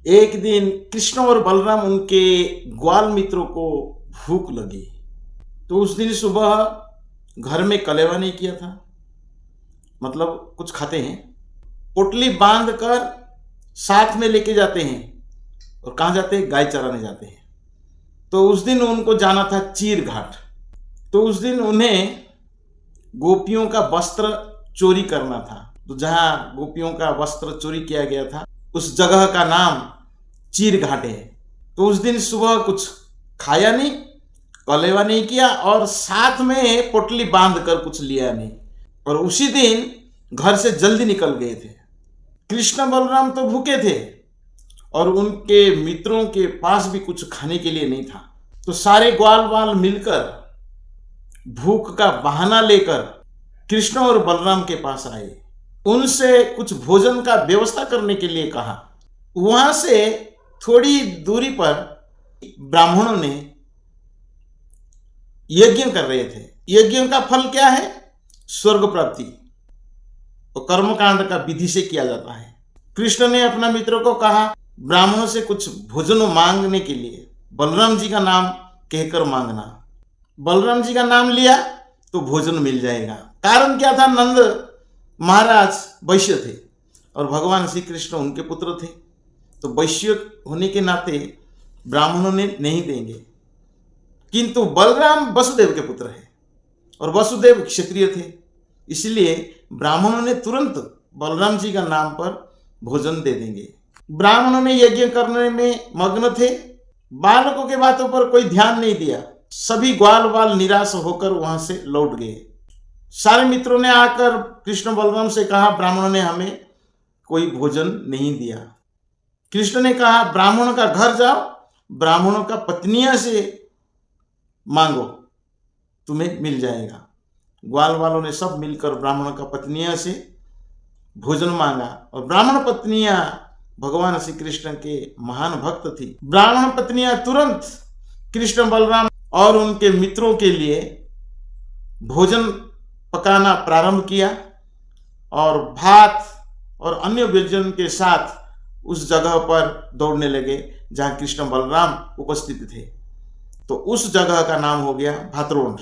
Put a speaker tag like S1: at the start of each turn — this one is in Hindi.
S1: एक दिन कृष्ण और बलराम उनके ग्वाल मित्रों को भूख लगी, तो उस दिन सुबह घर में कलेवा नहीं किया था, मतलब कुछ खाते हैं, पोटली बांध कर साथ में लेके जाते हैं। और कहाँ जाते हैं? गाय चराने जाते हैं। तो उस दिन उनको जाना था चीर घाट। तो उस दिन उन्हें गोपियों का वस्त्र चोरी करना था। तो जहाँ गोपियों का वस्त्र चोरी किया गया था उस जगह का नाम चीर घाट है। तो उस दिन सुबह कुछ खाया नहीं, कलेवा नहीं किया और साथ में पोटली बांध कर कुछ लिया नहीं, और उसी दिन घर से जल्दी निकल गए थे। कृष्ण बलराम तो भूखे थे और उनके मित्रों के पास भी कुछ खाने के लिए नहीं था। तो सारे ग्वाल वाल मिलकर भूख का बहाना लेकर कृष्ण और बलराम के पास आए, उनसे कुछ भोजन का व्यवस्था करने के लिए कहा। वहां से थोड़ी दूरी पर ब्राह्मणों ने यज्ञ कर रहे थे। यज्ञ का फल क्या है? स्वर्ग प्राप्ति। और कर्मकांड का विधि से किया जाता है। कृष्ण ने अपना मित्रों को कहा ब्राह्मणों से कुछ भोजन मांगने के लिए बलराम जी का नाम कहकर मांगना। बलराम जी का नाम लिया तो भोजन मिल जाएगा। कारण क्या था? नंद महाराज वैश्य थे और भगवान श्री कृष्ण उनके पुत्र थे, तो वैश्य होने के नाते ब्राह्मणों ने नहीं देंगे। किंतु बलराम वसुदेव के पुत्र हैं और वसुदेव क्षत्रिय थे, इसलिए ब्राह्मणों ने तुरंत बलराम जी का नाम पर भोजन दे देंगे। ब्राह्मणों ने यज्ञ करने में मग्न थे, बालकों के बातों पर कोई ध्यान नहीं दिया। सभी ग्वाल वाल निराश होकर वहां से लौट गए। सारे मित्रों ने आकर कृष्ण बलराम से कहा ब्राह्मणों ने हमें कोई भोजन नहीं दिया। कृष्ण ने कहा ब्राह्मणों का घर जाओ, ब्राह्मणों का पत्नियां से मांगो, तुम्हें मिल जाएगा। ग्वाल वालों ने सब मिलकर ब्राह्मणों का पत्नियां से भोजन मांगा और ब्राह्मण पत्नियां भगवान श्री कृष्ण के महान भक्त थी। ब्राह्मण पत्नियां तुरंत कृष्ण बलराम और उनके मित्रों के लिए भोजन पकाना प्रारंभ किया और भात और अन्य व्यंजन के साथ उस जगह पर दौड़ने लगे जहां कृष्ण बलराम उपस्थित थे। तो उस जगह का नाम हो गया भात्रोंड।